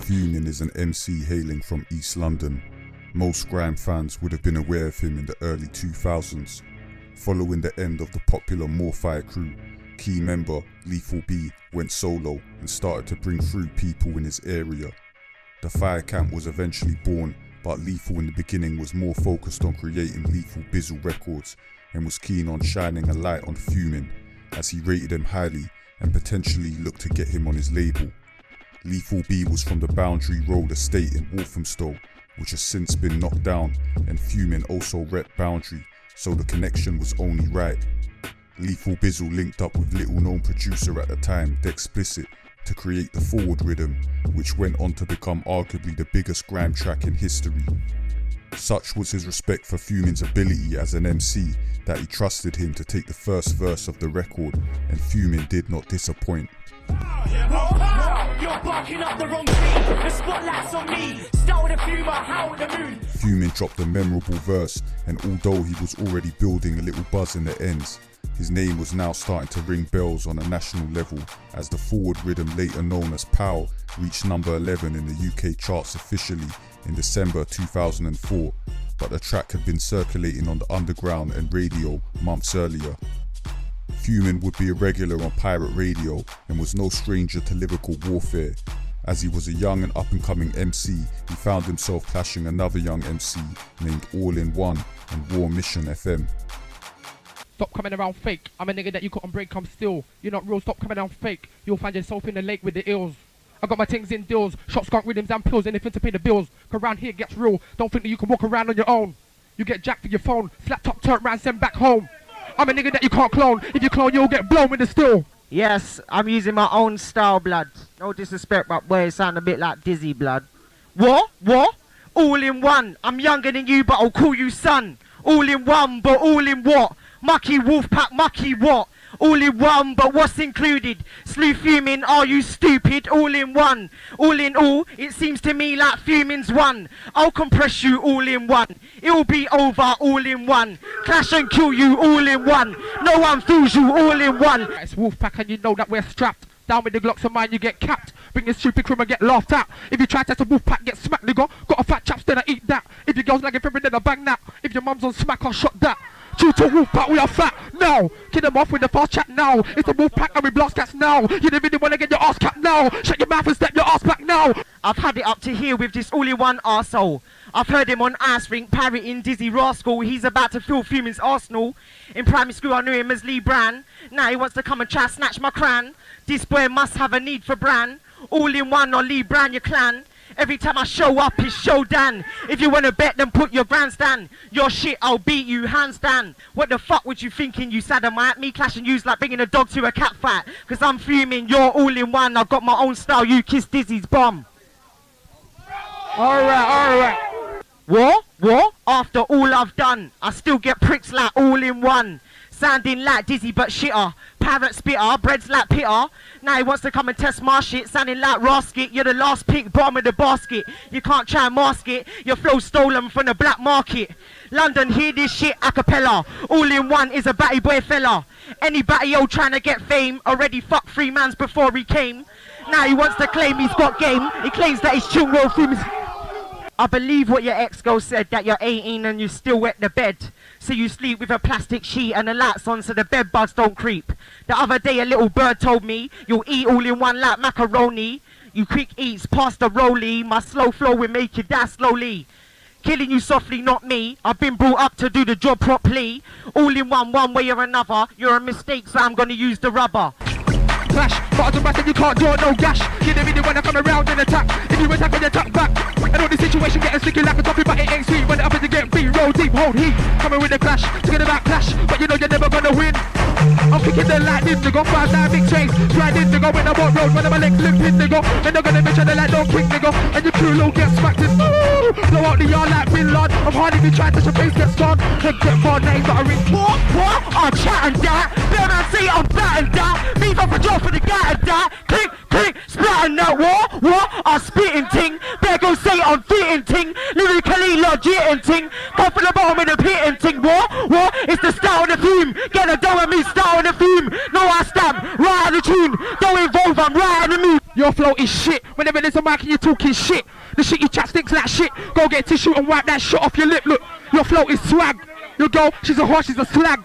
Fumin is an MC hailing from East London. Most grime fans would have been aware of him in the early 2000s. Following the end of the popular Morfire crew, key member Lethal B went solo and started to bring through people in his area. The Fire Camp was eventually born, but Lethal in the beginning was more focused on creating Lethal Bizzle records and was keen on shining a light on Fumin, as he rated him highly and potentially looked to get him on his label. Lethal B was from the Boundary Road estate in Walthamstow, which has since been knocked down, and Fumin also rep Boundary, so the connection was only right. Lethal Bizzle linked up with little known producer at the time, Dexplicit, to create the Forward Rhythm, which went on to become arguably the biggest grime track in history. Such was his respect for Fumin's ability as an MC that he trusted him to take the first verse of the record, and Fumin did not disappoint. You're barking up the wrong tree. The spotlight's on me. Start with a fumer, how the moon. Fumin dropped a memorable verse, and although he was already building a little buzz in the ends, his name was now starting to ring bells on a national level, as the Forward Rhythm, later known as POW, reached number 11 in the UK charts officially in December 2004, but the track had been circulating on the underground and radio months earlier. Fumin would be a regular on pirate radio and was no stranger to lyrical warfare. As he was a young and up-and-coming MC, he found himself clashing another young MC named All In One on War Mission FM. Stop coming around fake. I'm a nigga that you couldn't break, I'm still. You're not real, stop coming around fake. You'll find yourself in the lake with the ills. I got my things in deals, shots, skunk rhythms and pills, anything to pay the bills. Cause around here gets real, don't think that you can walk around on your own. You get jacked for your phone, slap top, turn round, send back home. I'm a nigga that you can't clone. If you clone, you'll get blown with the still. Yes, I'm using my own style, blood. No disrespect, but boy, it sound a bit like Dizzy, blood. What? What? All in one. I'm younger than you, but I'll call you son. All in one, but all in what? Mucky Wolfpack, mucky what? All in one, but what's included? Slew Fumin, are you stupid? All in one. All in all, it seems to me like Fumin's one. I'll compress you all in one. It'll be over all in one. Clash and kill you all in one. No one fools you all in one. It's Wolfpack and you know that we're strapped. Down with the Glocks of mine, you get capped. Bring your stupid crew and get laughed at. If you try to test a Wolfpack, get smacked, nigga. Got a fat chaps, then I eat that. If your girl's like a favorite, then I bang that. If your mum's on smack, I'll shot that. True to Wolfpack, we are fat now. Kill them off with the fast chat now. It's the Wolfpack and we blast cats now. You don't really wanna get your ass capped now. Shut your mouth and step your ass back now. I've had it up to here with this all-in-one arsehole. I've heard him on Ice Rink parroting Dizzy Rascal. He's about to fill Fumin's arsenal. In primary school I knew him as Lee Bran. Now he wants to come and try snatch my cran. This boy must have a need for Bran. All-in-one on Lee Bran, your clan. Every time I show up, it's showdown. If you wanna bet, then put your grandstand. Your shit, I'll beat you, hands down. What the fuck was you thinking, you sodomite? Me clashing you's like bringing a dog to a cat fight. Cause I'm Fumin, you're all in one. I've got my own style, you kiss Dizzy's bum. Alright. What? After all I've done, I still get pricks like all in one. Sounding like Dizzy but shitter. Parrot spitter, bread's like pitter. Now he wants to come and test my shit. Sounding like Rasket, you're the last pick, bottom of the basket. You can't try and mask it. Your flow stolen from the black market. London, hear this shit a cappella. All in one is a batty boy fella. Any batty old trying to get fame. Already fucked 3 mans before he came. Now he wants to claim he's got game. He claims that he's chill roll through his... I believe what your ex-girl said, that you're 18 and you still wet the bed. So you sleep with a plastic sheet and the lights on so the bed bugs don't creep. The other day a little bird told me, you'll eat all in one like macaroni. You quick eats past the rollie, my slow flow will make you die slowly. Killing you softly, not me. I've been brought up to do the job properly. All in one way or another. You're a mistake, so I'm gonna use the rubber. Clash, but as a matter you can't draw no gash. You don't really wanna come around and attack. If you attack, then you tuck back. And all the situation getting sticky like a toffee, but it ain't sweet. When it happens, you get free, roll deep, hold heat. Coming with a clash, together about clash, but you know you're never gonna win. I'm kicking the lightning, nigga, 5 dynamic chains. Riding, nigga, when I walk road, when I'm a leg limping, nigga. Then they're gonna make sure the light don't kick, nigga. And your crew will get smacked in. Blow out the yard like Bin Laden. I'm hard if you try to the base gets gone. Then get more names that are in. What? I'm chatting that. Better man say I'm fat and that. Leave off a job for the guy and that. Click, click, splatting that. What? I'm spitting ting. Better go say I'm fitting ting. Lyrically legit and ting. Come from the bottom of the pit and ting. What? It's the start of the theme. Get a dough with me, start on the theme. No, I stamp, right on the tune. Don't involve, I'm right on the move. Your flow is shit. Whenever there's a mic and you're talking shit, the shit you chat stinks like shit. Go get tissue and wipe that shit off your lip. Look, your flow is swag. You go, she's a horse, she's a slag.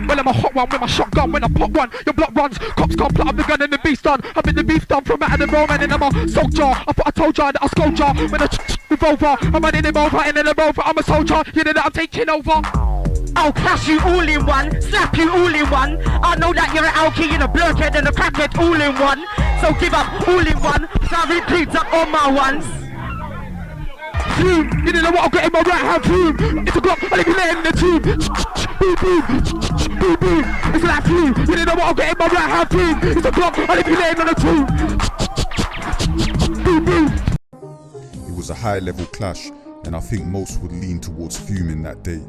Well, I'm a hot one with my shotgun. When I pop one, your block runs. Cops can't plot up the gun and the beef done. I've been the beef done from out of the road, man, and I'm a soldier. I thought I told ya that I scold ya. When I revolver, I'm running him over, and then I'm over. I'm a soldier, you know that I'm taking over. I'll clash you all in one, slap you all in one. I know that you're an alky and a blurkhead and a crackhead all in one. So give up all in one, so I repeat up on my ones. Fume, you know what I've got in my right hand, fume. It's a Glock, I'll leave you laying in the tube. Boom, boom, boom, boom. It's like fume, you know what I've got in my right hand, fume. It's a Glock, I'll leave you laying on the tube. Boom, boom. It was a high-level clash, and I think most would lean towards Fumin that day.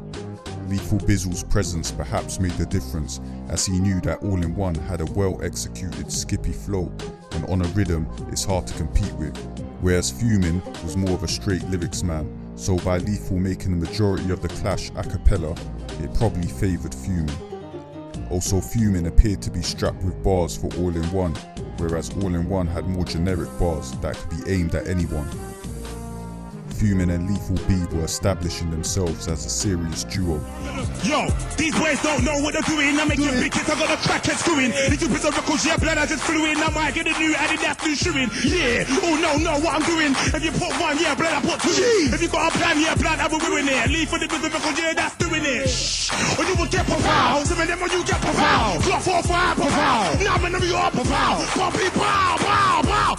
Lethal Bizzle's presence perhaps made the difference, as he knew that All In One had a well-executed skippy flow, and on a rhythm it's hard to compete with, whereas Fumin was more of a straight lyrics man, so by Lethal making the majority of the clash a cappella, it probably favoured Fumin. Also, Fumin appeared to be strapped with bars for All In One, whereas All In One had more generic bars that could be aimed at anyone. Fumin and Lethal B were establishing themselves as a serious duo. Yo, these boys don't know what they're doing. I'm making big hits, I got a crackhead screwing. Little bits of records, yeah, blood, I just flew in. I might get a new Adidas new shoeing. Yeah, oh no, what I'm doing. If you put one, yeah, blood, I put two. If you got a plan, yeah, blood, I will ruin it. Leave for the bits of records, yeah, that's doing it. Shh, or you will get pow. Some of them when you get pow. Clock 4, 5, pow. Now I'm you up, pow. Poppy, pow, pow, pow.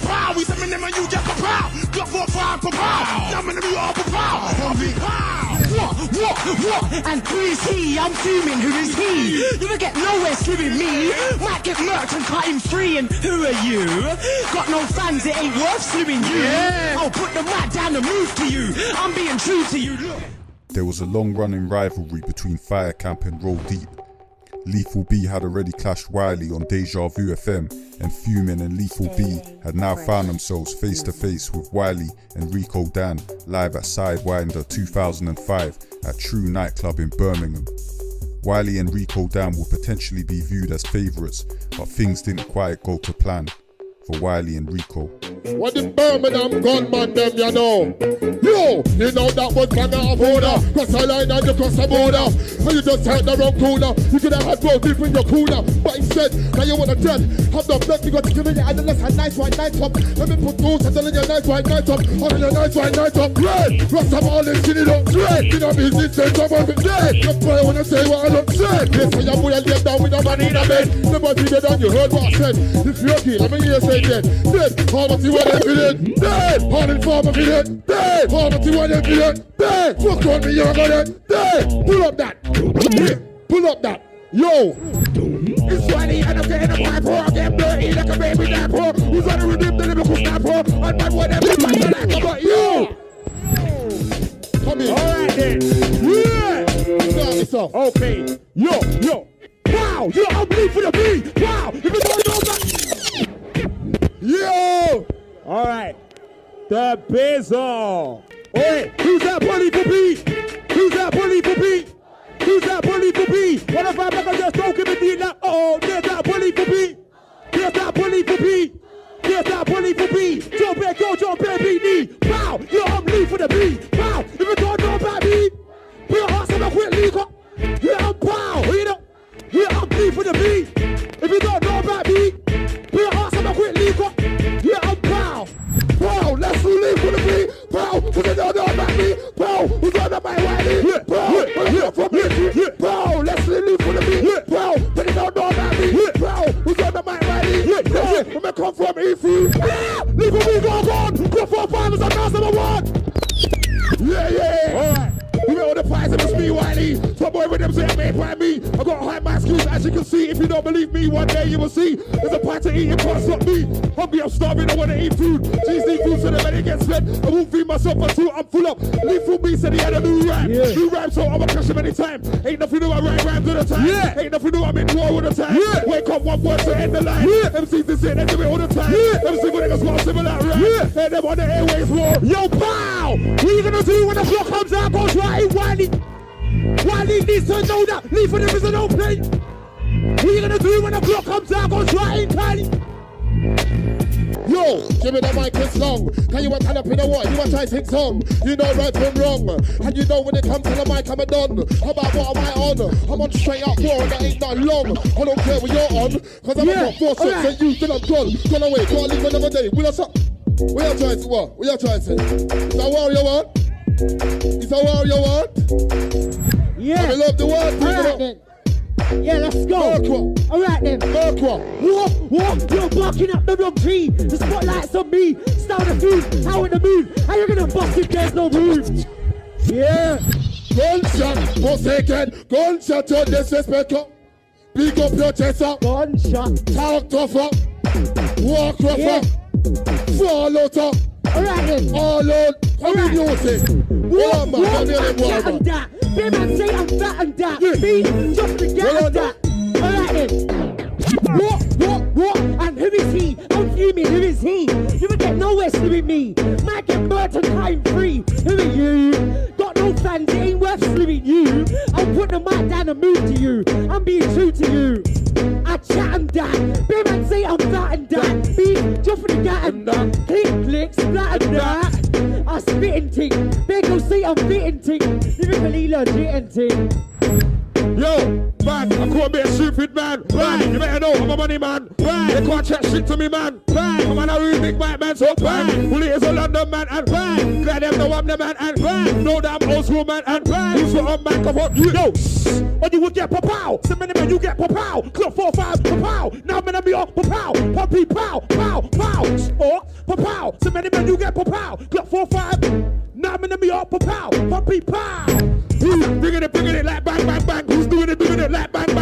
Pow, we some of them when you get pow. Clock 4, 5, pow. Now I'm you up, pow. Poppy, pow. What? And who is he? I'm Fumin, who is he? You will get nowhere slimming me. Might get murked and cut him free, and who are you? Got no fans, it ain't worth slimming you. Yeah. I'll put the mic down and move to you. I'm being true to you, look. There was a long-running rivalry between Fire Camp and Roll Deep. Lethal B had already clashed Wiley on Deja Vu FM, and Fumin and Lethal B had now found themselves face to face with Wiley and Rico Dan live at Sidewinder 2005 at True Nightclub in Birmingham. Wiley and Rico Dan would potentially be viewed as favourites, but things didn't quite go to plan for Wiley and Rico. What the Birmingham gunman them, you know? Yo, you know that was man out of order. Cross the line and you cross the border. And you just take the wrong corner. You could have had road deep in your corner. But instead, now you wanna dead. Have the blood, you got to give it and let's have nice white night up. Let me put those and tell you nice white night up. On your nice white night up. Red, cross them all and skin it up. Red, you know me, this is some of it. Red, that's why I wanna say what I don't say. Yes, I am boy and get down with a man in a bed. Nobody did on you heard what I said. If you're okay, let me hear you say dead. Dead, how much you want to be dead? Dead, how many farmer be dead? Dead, how much you want to be dead? Dead, fuck on me, you're gonna dead. Pull up that. Pull up that. Yo. It's funny, and I'm getting a pipe for them dirty like a baby nap for. Who's gonna redeem the lyrical snap for? And man, whatever, man, come on, yo. Come in. Alright then. Yeah. Start this off. Okay. Yo. Wow, you're ugly for the beat. Wow, if you don't know that. Yo. Alright. The Bizzle. Oi, who's that bully for beat? Who's that bully for beat? Who's that bully for beat? What if I'm not just talking to beat like, oh, there's that bully for beat. There's that bully for beat. There's that bully for beat. Jump here, go, jump here, beat me. Pow, you're ugly for the beat. Pow, if you don't know about me, put your hearts on a quick leak up. Yeah, pow, you know. You're ugly for the beat. If you don't know about me, put your hearts on a quick leak up. Yeah, pow. Pow, let's leave for the beat. Pow, if you don't know about me, pow, who's on the my Wiley? Pow, from me. Pow, let's leave for the beat. Pow, if you don't know about me, pow, who's on the my Wiley? Where me come from, Efi? Leave for me, go on. Go 4, 5 is a mass number 1. Yeah. Alright. We know the prize of the speed, Wiley. Top boy with them say I'm made by me. I got high my skills, as you can see. If you don't believe me, one day you will see. There's a pie to eat, it can't stop me. Hungry, I'm starving, I wanna eat food. Cheese need food so the money gets fed. I won't feed myself until I'm full up. Lethal B said he had a new rhyme. New rhyme, so I'ma crush him anytime. Ain't nothing new, I write rhymes all the time. Ain't nothing new, I'm in war all the time. Wake up, one word to end the line. MCs this it, they do it all the time. MC when niggas got similar rhyme. Hey, them on the airways war. Yo, pow! What you gonna do when the floor comes out? Goes right in Wiley. Wiley needs to know that. Leave for them is an open plane. What you gonna do when the floor comes out? Goes right in Wiley. Yo, give me the mic, it's long. Can you want to up in the what? You want to try sing song? You know right from wrong. And you know when it comes to the mic, I'm a done. How about what am I on? I'm on straight up war and that ain't that long. I don't care what you're on. Cause I'm got 4 shots and you till I'm gone. Gone away, can't leave another day. Will I stop? What you trying to what? What you trying to say? Is that war you want? Is that war you want? Yeah. I love the word. Alright then. Yeah, let's go. Alright then. What? You're barking up the wrong tree. The spotlight's on me. Start the food. How in the mood? How you gonna bust if there's no room? Yeah. Gunshot, forsaken. Gunshot, your disrespectful. Big up your chest up. Gunshot. Talk tougher. Walk rougher. Fall out up. Alright then. All out. How do you say? What man? That. Be man say I'm fat and that. Be just to get at that. Alright then. What? And who is he? I'm fuming, who is he? You will get nowhere slewing me. Man get murdered time free. Who are you? Got no fans, it ain't worth slewing you. I'll put the mic down and move to you. I'm being true to you. I chat and that. Be man say I'm fat and that. Be just for the gat and that. Click, splat and that. I spit and ting. They go say I'm fitting ting. Lyrically legit and ting. Yo, man, I can't be a stupid man. Right, you better know I'm a money man. Right, you can't chat shit to me, man. Right, I'm a real big mic man, so right. Bully is a London man, and right. Glad them know I'm the man, and right. Know that I'm old school man, and right. Who's got a microphone? Yo, or you will get pow. So many men, you get pow. Clock 4, 5, pow. Now I'm gonna be up pow. Puppy pow. Or pow. So many men, you get pow. Clock 4, 5. Now I'm gonna be up pow. Puppy pow. Who's bringing it like bang. Who's doing it like bang.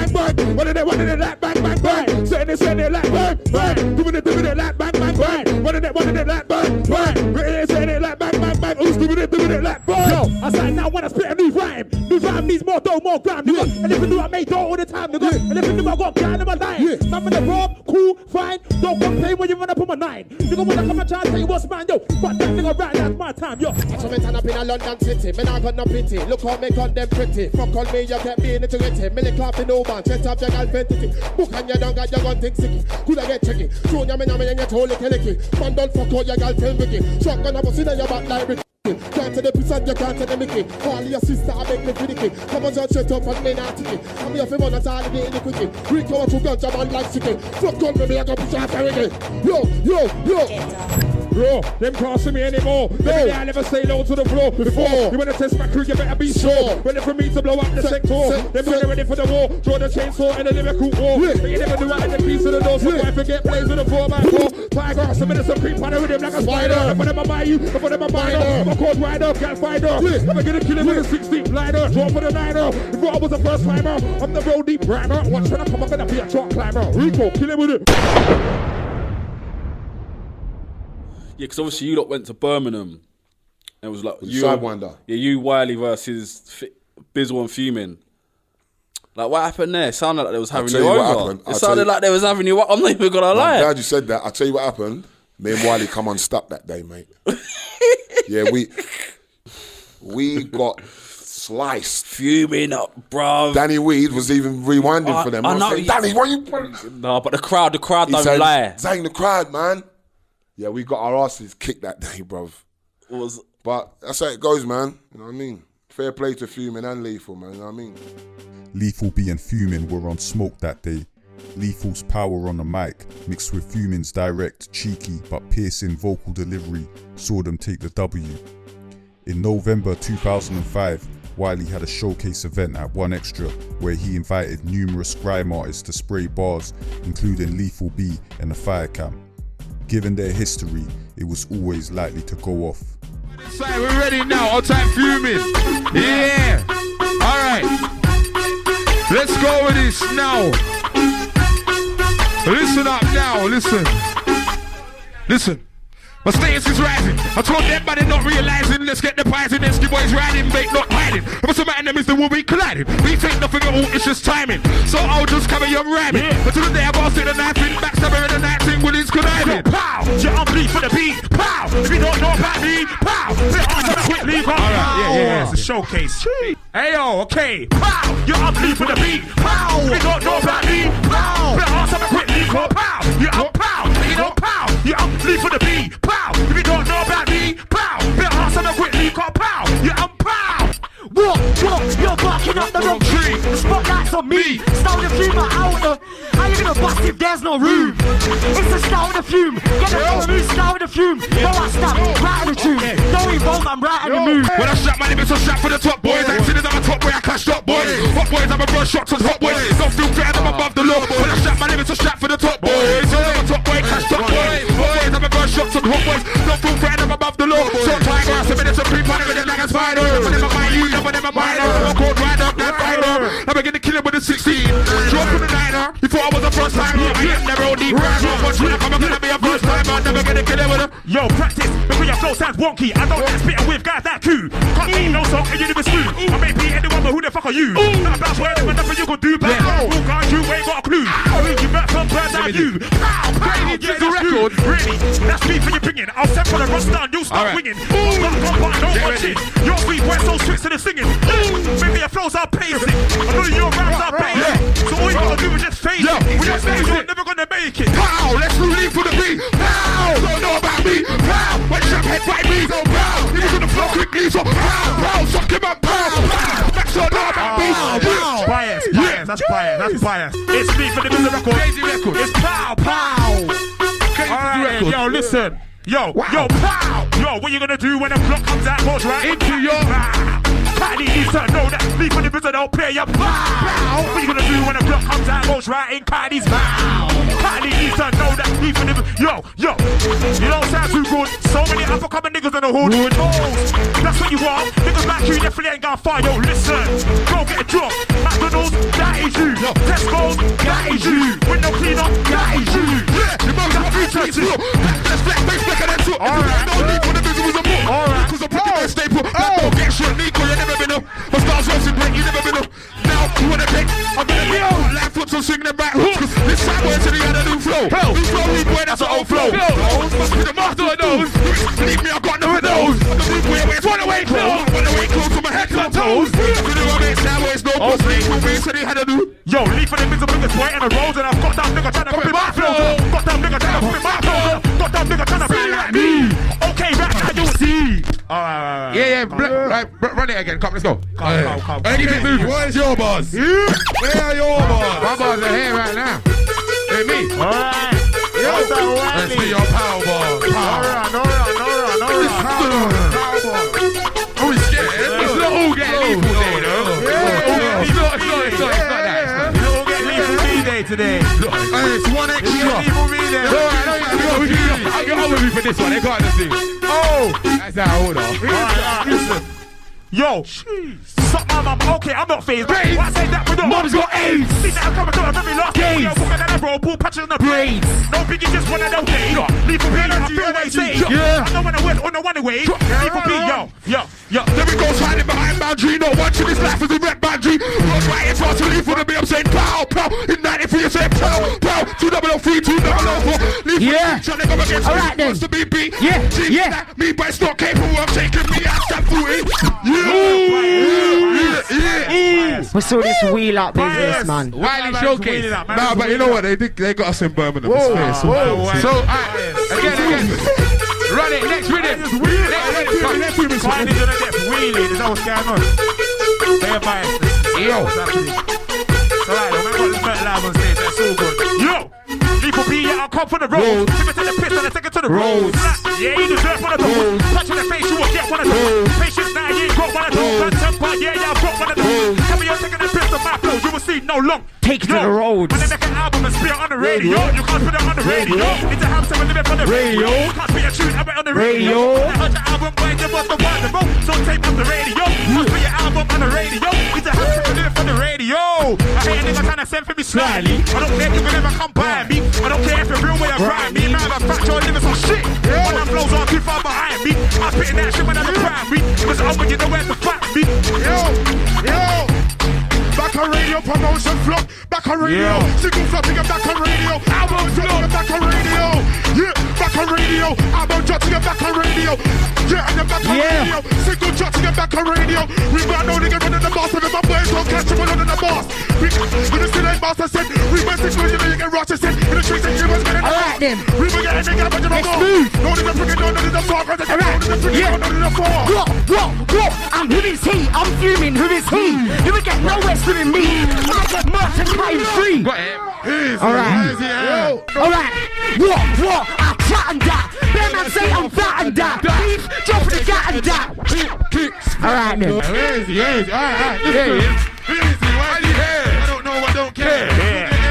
What are they like bang. Saying it like bang. Doing it like bang. What are they like bang. Saying it like bang. Who's doing it like bang. Yo, I say now when I spit a new rhyme needs more dough, more gram. And if you do I make dough all the time, and if you do I got grind in my line. I'm in the rob, cool, fine. Don't complain when you run up on my 9. You go wanna come and try and tell you what's mine, yo. But that nigga right, that's my time, yo. So me turn up in a London city, me not got no pity. Look how me got them pretty. Fuck on me, you get me in the trinity. Me lick off the no man, set up your girl fantasy. Book and you don't got your gun think sicky. Could I get tricky? Show ya me and you told licky. Man don't fuck out your girl feel wicky. Shotgun up a in your back like Ricky. Can't tell the piece and you can't tell the Mickey. Call your sister, I make me finicky. Come on, just shut up and me not ticky. I'm here for one that's all in the quickie. Rick your 2 guns, I'm on like chicken. Fuck on me, I got push off everything. Yo. Bro, them can't see me anymore. Maybe I never say low to the floor before. You wanna test my crew, you better be sure. Ready for me to blow up the sector. Them ready for the war. Draw the chainsaw in the lyrical war. But you never do that in the piece of the door. So I forget plays with the 4x4. Tiger, some minutes of creep on with him like a spider. If one of them buy you, if one of them buy I'm a cold rider, can't fight her. I'm gonna kill him with a 16 glider. Draw for the 9er. If I was a first timer, I'm the road deep rhymer. Watch when I come up and be a truck climber. Rico, kill him with it. Yeah, because obviously you lot went to Birmingham. And it was like you, Sidewinder. Yeah, you Wiley versus Bizzle and Fumin. Like what happened there? It sounded like they was having you over. It sounded like they was having you. I'm not even gonna lie. I'm glad you said that. I'll tell you what happened. Me and Wiley come unstuck that day, mate. Yeah, we got sliced. Fuming up, bro. Danny Weed was even rewinding for them. I know. Saying, Danny, what you? No, but the crowd don't lie. Zang the crowd, man. Yeah, we got our asses kicked that day, bruv. But that's how it goes, man. You know what I mean? Fair play to Fumin and Lethal, man. You know what I mean? Lethal B and Fumin were on smoke that day. Lethal's power on the mic, mixed with Fumin's direct, cheeky but piercing vocal delivery, saw them take the W. In November 2005, Wiley had a showcase event at 1Extra where he invited numerous grime artists to spray bars, including Lethal B and the Fire Camp. Given their history, it was always likely to go off. So we're ready now, on time Fumin. Yeah. Alright. go with this now. Listen up now, listen. Listen. My status is rising. I told them but they're not realizing. Let's get the prize in. Let's keep boys riding, bait not hiding. What's the matter is the will be colliding. We take nothing at all, it's just timing. So I'll just carry on rhyming. But to the day I gotta sit the knife in, backstabber in the night thing with his conniving. Pow! You're on bleed for the beat. Pow! If you don't know about me, pow! Quickly, go. Alright, yeah, it's a showcase. Hey yo, okay. Pow! You're on bleed for the beat. Pow! If you don't know about me, pow! Better ask something quickly, go. Pow! You're on pow! You know pow! You're on bleed for the beat. Pow! If you don't know about me, pow! Better ask something quickly, go. Pow! You're on pow! What? You're barking up the wrong tree. The spotlight's on me. Start the fume out the. How you gonna bust if there's no room? It's the start of the fume. Get the new start of the fume. No, I stop. Right in the tune. Don't evolve, I'm right in the mood. When I strap my limits, I strap for the top boys. Accidents, I'm a top boy, I clash top boys. Hot boys, I'm a brush shots on hot boys. Don't feel threatened, I'm above the law. When I strap my limits, I strap for the top boys. I'm a top boy, clash top boys. Hot boys, I'm a brush shots on hot boys. Don't feel threatened, I'm above the law. So time, grass, a minute, some people, I'm in like a spider. Never mind you, never mind her. I'm a cold rider, that fighter. I'm gonna kill him with a 16. Drop from the diner. You thought I was a first timer. I am never on deep rhyme. Once when I come, I'm gonna be a first timer. I'm never gonna kill him with a. Yo, practice, because your flow sounds wonky. I don't like spitting with guys that cool. Can't name no song and you never smooth. I may be anyone, but who the fuck are you? Not about where there was nothing you could do, but who can't you ain't got a clue. You met some birds out you. Pow, pow, yeah, that's record. Really, that's me for your opinion. I'll send for the roster and you'll start winging. But don't watch it. Your feet were so switched to the singing. Maybe your flows are basic. I know your raps are basic. So all you gotta do is just face it. When you're saying you're never gonna make it. Pow, let's relieve for the beat. Pow, don't know about me. Pow, when Shep head fight me. So pow, he was on the floor quickly. So pow, pow, suck him up. Pow, pow, Max don't know about me. Pow, bias, bias, that's bias, that's bias. It's me for the music record. Crazy record. It's pow, pow. Alright, yo, listen. Yo, yo, pow. Yo, what you gonna do when the clock comes out? Goes right into your Patty needs to know that leave for the business, don't play your pow. What you gonna do when the clock comes out? Goes right in Patty's mouth. Patty needs to know that leave for the yo, yo. You don't sound too good. So many up and coming niggas in the hood. That's what you want. Niggas like you definitely ain't gonna fire. Yo, listen. Go get a job. McDonald's, that is you. Tesco's, that is you. Window cleaner, that is you. Yeah, you know that features you. Let's black face blacker than two. Alright, no need for the visuals of more. Alright, cause I'm pretty much staple. That don't get shit, Nico, you never been up. My stars roasting great, you never been up. Now, you wanna pick? I'm gonna be on. Left foot, so swing them back hooks. Cause this side boy to the other new flow. New flow, new boy, that's an old flow. Those must be the master of those. Believe me, I got none of those. I'm the new boy, it's one away close. One away close from my head to my toes. You know what I mean? Sideways, no boss. Leave for me, so they had to do. Yo, leave for the biggest boy in the road, and I've got that nigga trying to copy my flow. Got that nigga trying to copy my flow. Got that nigga trying to be like me. Okay, right now you'll see. Alright. Yeah, run it again. Come, let's go. Come. Keep moving. Where's your buzz? Where are your buzz? My bars are here right now. Hey, me. Alright. Let's see your power ball. Alright. Are we scared? It's not all getting lethal day, though. It's not that. You don't get lethal D-Day today. It's one extra. Lethal D-Day. I'll get on with you for this one. They can't just see. Oh. That's our order. Alright, listen. Yo, suck my mum. Okay, I'm not phased. Why say that for the Mum's got AIDS. See that I'm coming to a very last game. Yo, walking down the road, pull patches on the braids. No biggie, just one of them days. Leave for me, I feel they say. I know when I went on the one away. Leave for me, yo. Then we go hiding behind boundary. No one to this life is a red boundary. Run right into us to leave for me. I'm saying pow, pow. In 93, you say pow, pow. 2003, 2004. Leave for me. Alright then. To be beat. Yeah. Me, but it's not capable of taking me out that booty. We saw this wheel up business, man. Wiley showcase. Nah, but you know what? They got us in Birmingham. So, again. Run it, next rhythm. Next rhythm. Finally gonna get wheeling. Is that what's going on? They are biased. Yo. It's alright, man. Got the first live on stage. That's all good. Yo. People be I'll come for the road. Tip it to the piss and I take it to the road. Yeah, you deserve one of those. Touch in the face, you will get one of those. Patience now, you ain't got one of those. Temper, yeah, I've got one of those. Tell me you're taking the piss on my flow, you will see no long. Take to the road. When they make an album and spit it on the radio, you can't put it on the radio. It's a house that we live on the radio. Can't spit a tune, have it on the radio. I heard your album, boy, you was the one to vote. So tape on the radio. Can't spit your album on the radio. It's a house that we live on the radio. yo. I hate a nigga trying to send for me slyly. I don't care if you can ever come by me. I don't care if you're real way or grind me. Now I'm fat, you're living some shit. When them blows are too far behind me. I'm spitting that shit when I'm a primary. Cause I'm gonna get nowhere to fight me. Yo. Back on radio, promotion flop. Back on radio, single flopping and back on radio. Album flop, back on radio. Yeah, back on radio. Album dropping and back on radio. Yeah, and then back on radio. Single dropping and back on radio. We got no nigga running the boss, and my boys don't catch him under the boss. We still ain't boss, I said. We went to school, you get Rochester. In the streets, and you was getting Alright then. We were getting nigga, but you're not no nigga freaking, no nigga fuck. Alright, what? I'm who is he? I'm fuming, who is he? You will get nowhere swimming me. I get merch and cutting free. Alright. What? I chat and that. Bear man say I'm fat and that. Beef, jump for the gat and that. Alright then. Easy. Alright. Easy, why you here? I don't know, I don't care.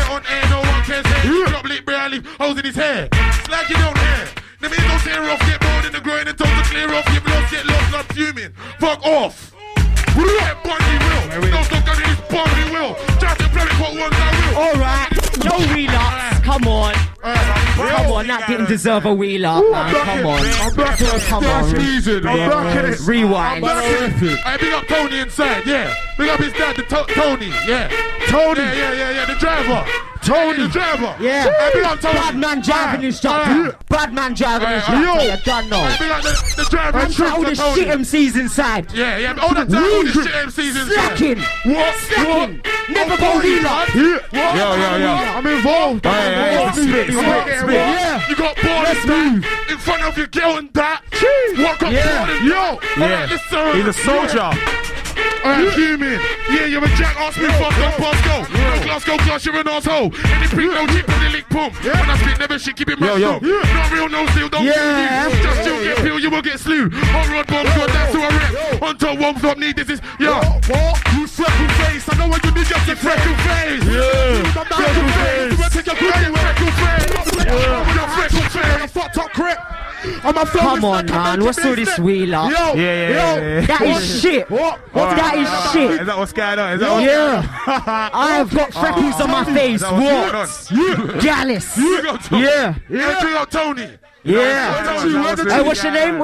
On air, no one can say. Drop lip, barely holes in his hair. It's like you don't care. The means don't tear off, get bored in the groin and told to clear off. Your blood get lost, not fuming. Fuck off. Get Bundy will. No stuff on this Bundy will. Try to play what ones I will. Alright, no relapse. Come on. Come on, that didn't deserve a wheeler. Come on. I'm back at Come on. I'm back at it. Rewind. I big up Tony inside, yeah. Big up his dad, Tony, yeah. Tony. Yeah, the driver. Tony, the driver. Yeah. I big up Tony. Bad man driving instructor. Bad man driving instructor. You done now. I big up the driver. I'm trying all the shit MCs inside. Yeah. All the time, all the shit MCs inside. Slacking. What? Never go healer. Yeah. I'm involved. Spit. Yeah. You got balls in front of your girl and that. Walk up He's a soldier. Alright, Fumin. Yeah, you're a jack, ask me fuck up, Bosco. No Glasgow, class, you're an asshole. Anything, no chip, put the lick pump. When I spit, never shit, keep it my Not real, no steal, don't kill you. Just still get peeled, you will get slew. Hot rod bomb, squad, that's who I rep. Until one flop need this is, you freckle face. I know what you need, just a freckle face. Freckle face. You want to take your grave, freckle face. Your freckle face. I fucked up crap. Come on, man. What's all this wheeler? Yeah. That is shit. That is shit. Is that what's going on? I have got freckles on my face. What? Gallus. Yeah. Big up Tony. Hey, what's your name? I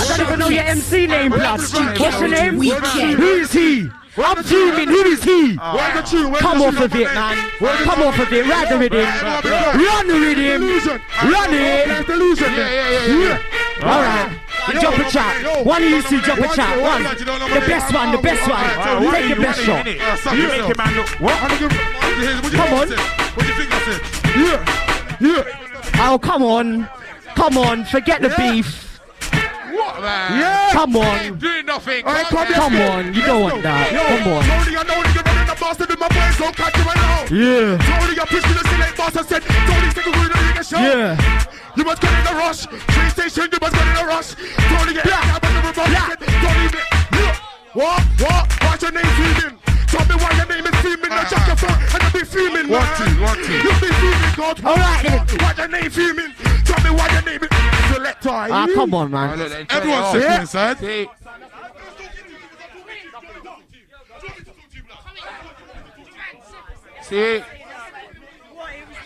don't even know your MC name, blood. What's your name? Who is he? I'm Fumin, who is he? Come off of it, man. Come off of it, ride with him. Run with him. Run it. Alright. Jump a chat. One of you two jump a chat. One. The best one. Take the best shot. You make him man look. What? Come on. What do you think I said? Oh, come on. Forget the beef. What, man? Come on. Doing nothing. Come on. You don't want that. Come on. Tony, I know you're running the bastard with my boys, don't catch you right now. Tony, I pushed you to select boss. I said, Tony, take a wheel in the show. You must get in a rush. Train station, you must get in a rush. Tony, get out of the remote. Tony, what? What's your name, Fumin? Tell me why your name is Fumin. Now check your phone and you'll be fuming, man. You'll be fuming, God. Alright, then. Why's your name Fumin? Tell me why your name is Selector. Come on, man. Everyone's sitting inside. See?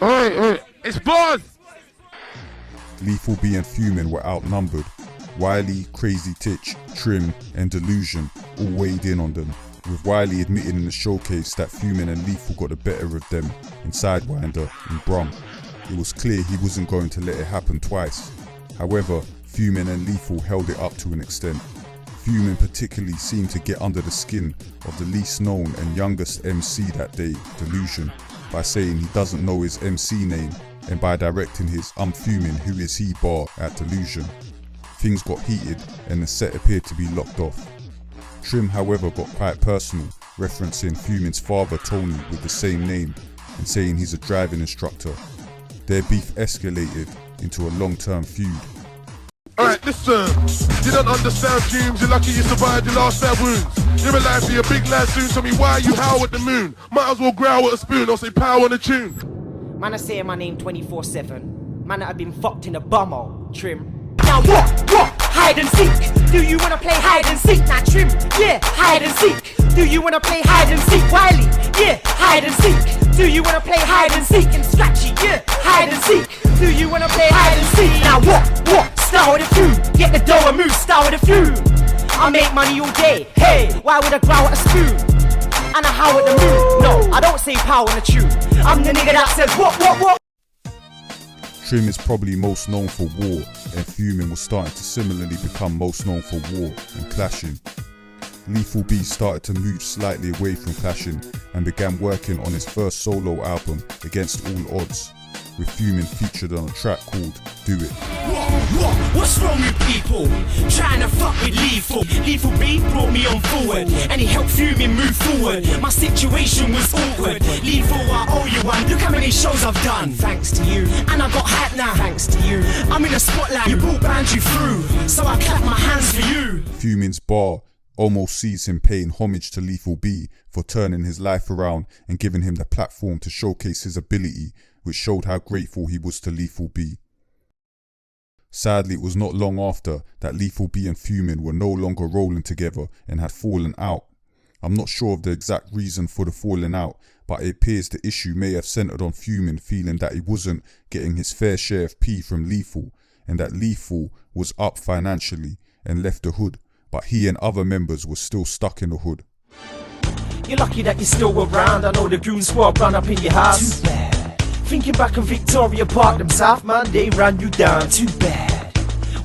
Oi. It's Buzz. Lethal B and Fumin were outnumbered. Wiley, Crazy Titch, Trim and Delusion all weighed in on them, with Wiley admitting in the showcase that Fumin and Lethal got the better of them in Sidewinder and Brum. It was clear he wasn't going to let it happen twice. However, Fumin and Lethal held it up to an extent. Fumin particularly seemed to get under the skin of the least known and youngest MC that day, Delusion, by saying he doesn't know his MC name and by directing his "I'm Fumin, who is he" bar at Delusion. Things got heated and the set appeared to be locked off. Trim, however, got quite personal, referencing Fumin's father Tony with the same name and saying he's a driving instructor. Their beef escalated into a long-term feud. Alright, listen, you don't understand dreams, you're lucky you survived your last set wounds. You're alive for your big lad soon, tell me why you howl at the moon. Might as well growl with a spoon or say power on a tune. Man, I say my name 24/7. Man, I've been fucked in a bumhole, Trim. Now what? Hide and seek. Do you wanna play hide and seek? Now Trim, yeah, hide and seek. Do you wanna play hide and seek, Wiley? Yeah, hide and seek. Do you wanna play hide and seek and scratchy? Yeah, hide and seek. Do you wanna play hide and seek? Now what? Start with a few. Get the dough and move. Start with a few. I make money all day. Hey, why would I growl at a spoon? And I howl at the moon. No, I don't say power in a tune. I'm the nigga that says what? Trim is probably most known for war, and Fumin was starting to similarly become most known for war and clashing. Lethal B started to move slightly away from clashing and began working on his first solo album, Against All Odds, with Fumin featured on a track called Do It. What's wrong with people? Trying to fuck with Lethal. Lethal B brought me on forward, and he helped Fumin move forward. My situation was awkward. Lethal, I owe you one. Look how many shows I've done. Thanks to you. And I got hype now. Thanks to you. I'm in the spotlight. You brought Banju through, so I clap my hands for you. Fumin's bar almost sees him paying homage to Lethal B for turning his life around and giving him the platform to showcase his ability, which showed how grateful he was to Lethal B. Sadly, it was not long after that Lethal B and Fumin were no longer rolling together and had fallen out. I'm not sure of the exact reason for the falling out, but it appears the issue may have centered on Fumin feeling that he wasn't getting his fair share of P from Lethal, and that Lethal was up financially and left the hood, but he and other members were still stuck in the hood. You're lucky that you're still around. I know the goon squad run up in your house. Too bad. Thinking back on Victoria Park, them South man, they ran you down. Too bad.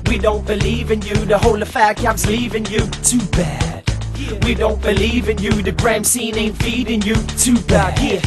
We don't believe in you. The whole of fag cab's leaving you. Too bad. We don't believe in you. The Grime scene ain't feeding you. Too bad. Yeah.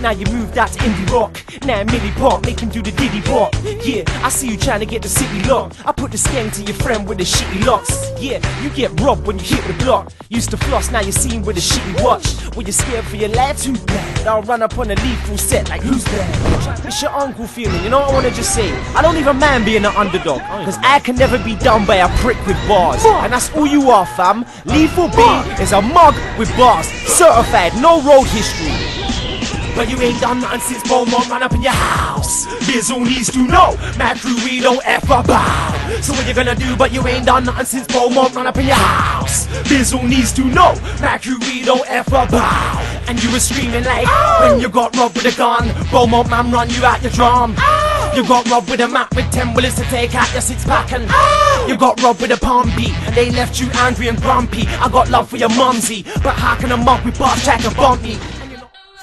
Now you moved out to indie rock. Now Millie Pop, make him do the Diddy Pop. Yeah, I see you trying to get the city locked. I put the skank to your friend with the shitty locks. Yeah, you get robbed when you hit the block. Used to floss, now you're seen with a shitty watch. When you're scared for your life, too bad. I'll run up on a Lethal set like who's that? It's your uncle feeling, you know what I wanna just say? I don't even mind being an underdog, cause I can never be done by a prick with bars. And that's all you are, fam. Lethal B is a mug with bars. Certified, no road history. But you ain't done nothing since Beaumont ran up in your house. Biz all needs to know, my crew we don't ever bow. So what you gonna do? But you ain't done nothing since Beaumont ran up in your house. Biz all needs to know, my crew we don't ever bow. And you were screaming like when you got robbed with a gun. Beaumont man run you out your drum. You got robbed with a map with 10 bullets to take out your 6-pack, and you got robbed with a palm beat and they left you angry and grumpy. I got love for your mumsy, but how can a mug with bars try to bump me?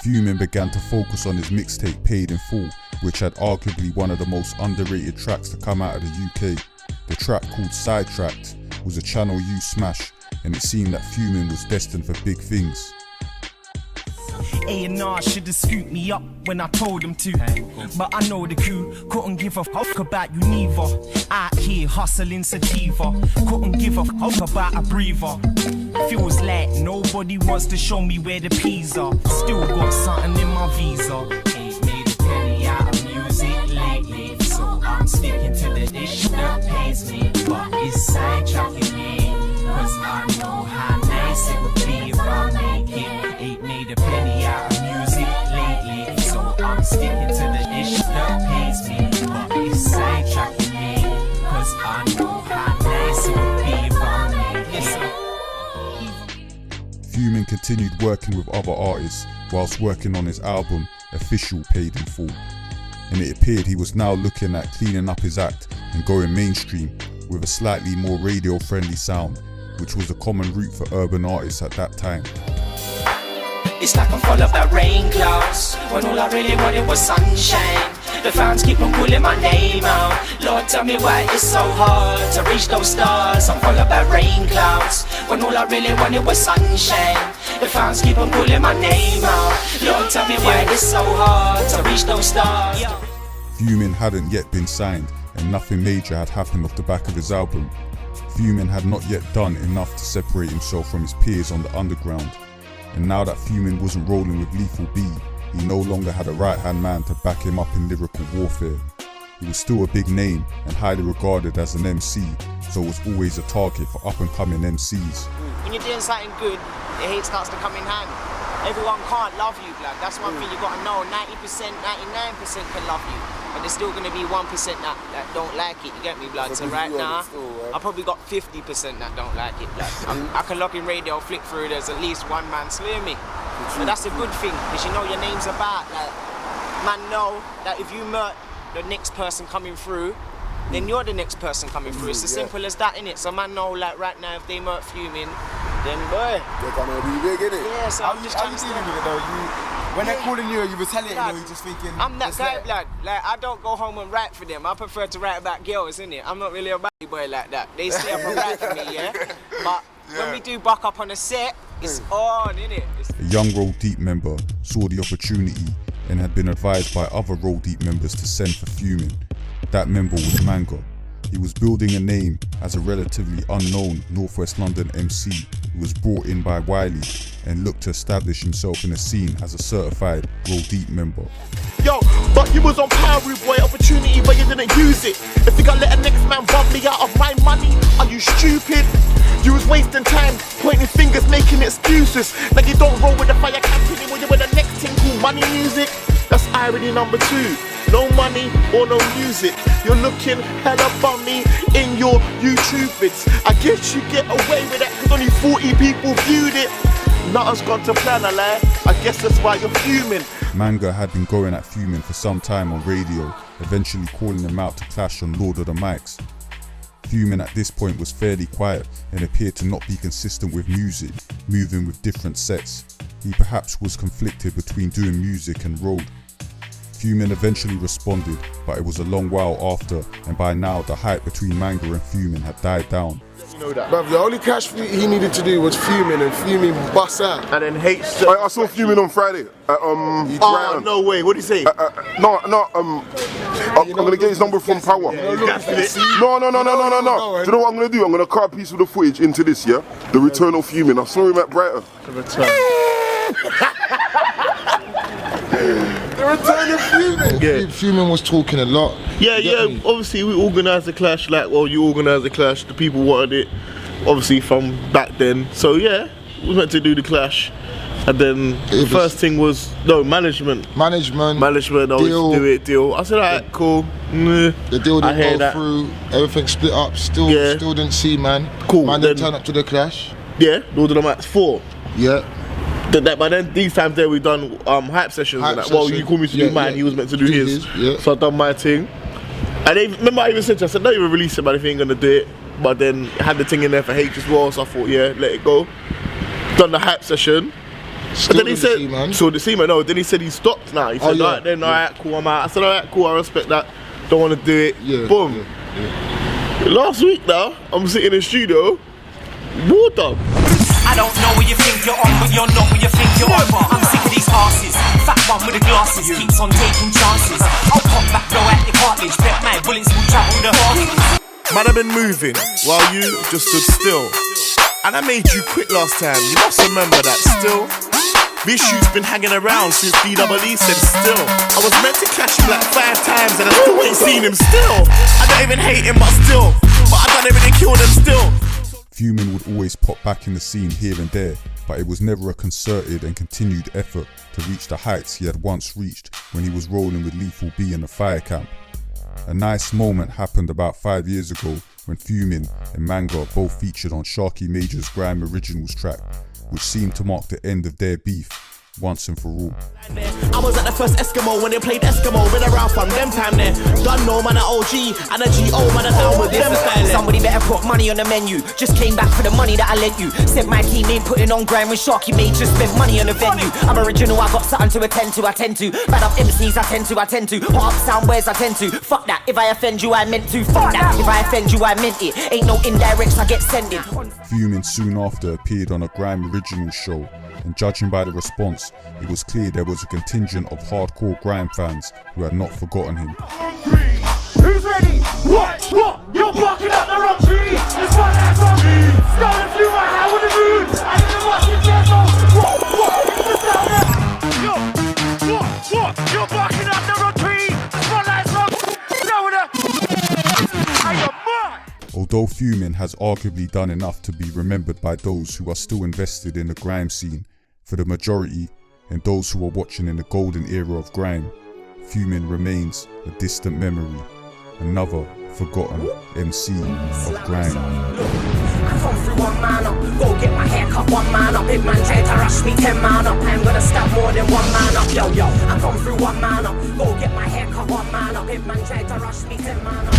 Fumin began to focus on his mixtape Paid in Full, which had arguably one of the most underrated tracks to come out of the UK. The track called Sidetracked was a Channel U smash, and it seemed that Fumin was destined for big things. A&R should've scooped me up when I told them to, but I know the crew couldn't give a fuck about you neither. Out here hustling sativa, couldn't give a fuck about a breather. Feels like nobody wants to show me where the peas are. Still got something in my visa. Ain't made a penny out of music lately, so I'm sticking to the issue that pays me. But it's sidetracking me, cause I know how nice it would be if I make it. Ain't made a penny out of music lately, so I'm sticking to the issue that pays me. But it's sidetracking me, cause I know how nice it would be if I make it. Fumin continued working with other artists whilst working on his album Official Paid in Full, and it appeared he was now looking at cleaning up his act and going mainstream with a slightly more radio friendly sound, which was a common route for urban artists at that time. It's like I'm full of the rain clouds, when all I really wanted was sunshine. The fans keep on calling my name out. Lord, tell me why it's so hard to reach those stars. I'm full of the rain clouds, when all I really wanted was sunshine. The fans keep on calling my name out. Lord, tell me why it's so hard to reach those stars. Fumin hadn't yet been signed, and nothing major had happened off the back of his album. Fumin had not yet done enough to separate himself from his peers on the underground. And now that Fumin wasn't rolling with Lethal B, he no longer had a right-hand man to back him up in lyrical warfare. He was still a big name and highly regarded as an MC, so was always a target for up-and-coming MCs. When you're doing something good, the hate starts to come in hand. Everyone can't love you, blood. That's one thing you gotta know. 90%, 99% can love you. but there's still gonna be 1% that don't like it. You get me, blood? So right now, I probably got 50% that don't like it, blood. I can log in radio, flick through. There's at least one man slay me. But that's a good thing, because you know your name's about. Like, man, know that if you murk the next person coming through, then you're the next person coming through. It's as simple as that, innit? So man know, like right now, if they murk Fumin, then boy, they're gonna be big, innit? Yeah, so I'm just trying to dealing with it though? When they're calling you retaliating, you're just thinking. I'm that guy, blood. Like, I don't go home and write for them. I prefer to write about girls, innit? I'm not really a bad boy like that. They stay up and write for me, yeah? But when we do buck up on a set, it's on, innit? A young Roll Deep member saw the opportunity and had been advised by other Roll Deep members to send for Fumin. That member was Manga. He was building a name as a relatively unknown Northwest London MC who was brought in by Wiley and looked to establish himself in the scene as a certified Roll Deep member. Yo, but you was on power, rude boy, opportunity, but you didn't use it. If you got let a next man rob me out of my money, are you stupid? You was wasting time, pointing fingers, making excuses. Like you don't roll with the fire company when you're with the next thing called money music. That's irony number 2. No money or no music. You're looking hella bummy in your YouTube vids. I guess you get away with that because only 40 people viewed it. Nothing's gone to plan, I lie. I guess that's why you're fuming. Manga had been going at Fumin for some time on radio, eventually calling him out to clash on Lord of the Mics. Fumin at this point was fairly quiet and appeared to not be consistent with music, moving with different sets. He perhaps was conflicted between doing music and road. Fumin eventually responded, but it was a long while after, and by now the hype between Manga and Fumin had died down. You know that. But the only clash he needed to do was Fumin, and Fumin bust out. And then H. I saw Fumin on Friday. Oh, no way. What did he say? I'm gonna get his number from Power. No. Do you know what I'm gonna do? I'm gonna cut a piece of the footage into this, yeah? The return of Fumin. I saw him at Brighton. The return. The return of Fumin. Yeah. Fumin was talking a lot. Yeah. Obviously, we organised a clash. You organised a clash. The people wanted it, obviously, from back then. So yeah, we meant to do the clash. And then the first thing was management. Deal. I said, alright, cool. The deal didn't go through. Everything split up. Still didn't see, man. Cool. Man didn't turn up to the clash. Yeah, Lord of the Mics 4. Yeah. But then these times there we done hype sessions. Well, you called me to do mine. He was meant to do his. So I done my thing. And remember I even said to you, I said, don't even release it, man, if you ain't gonna do it. But then had the thing in there for H as well. So I thought, yeah, let it go. Done the hype session. Still then he said, then he said he stopped now. He said, alright, cool, I'm out. I said, alright, cool, I respect that. Don't want to do it. Boom. Last week now, I'm sitting in the studio, water. I don't know what you think you're on, but you're not what you think you're over. I'm sick of these asses. Fat one with the glasses keeps on taking chances. I'll pop back, blow out your cartilage. Bet my bullets will travel the fastest. Man, I've been moving while you just stood still. And I made you quit last time. You must remember that still. This shoot's been hanging around since DWE said still. I was meant to catch him like 5 times and I still ain't seen him still. I don't even hate him, but still. But I done everything, killed him still. Fumin would always pop back in the scene here and there, but it was never a concerted and continued effort to reach the heights he had once reached when he was rolling with Lethal B in the fire camp. A nice moment happened about 5 years ago when Fumin and Manga both featured on Sharky Major's Grime Originals track, which seemed to mark the end of their beef once and for all. I was at the first Eskimo when they played Eskimo. Been around from them time there. Done no man at OG and a GO man at down with them style. Somebody better put money on the menu. Just came back for the money that I lent you. Said my team ain't putting on Grime when Sharky Major spent money on the venue. I'm original, I got something to attend to. I tend to bad up MCs, I tend to hot up soundwares, I tend to. Fuck that, if I offend you I meant to. Fuck that, if I offend you I meant it. Ain't no indirects I get sending. Fumin soon after appeared on a Grime Originals show, and judging by the response, it was clear there was a contingent of hardcore Grime fans who had not forgotten him. Who's ready? What? You're barking up the wrong tree. It's one that's on me. Start a few right now with the mood. I didn't watch it careful. What? You're barking up the wrong tree. It's one that's on me. Although Fumin has arguably done enough to be remembered by those who are still invested in the Grime scene, for the majority, and those who are watching in the golden era of Grime, Fumin remains a distant memory, another forgotten MC of grime. I come through one man up, go get my hair cut, one man up. If man try to rush me, 10 man up. I'm gonna stab more than one man up, yo. I come through one man up, go get my hair cut, one man up. If man try to rush me, 10 man up.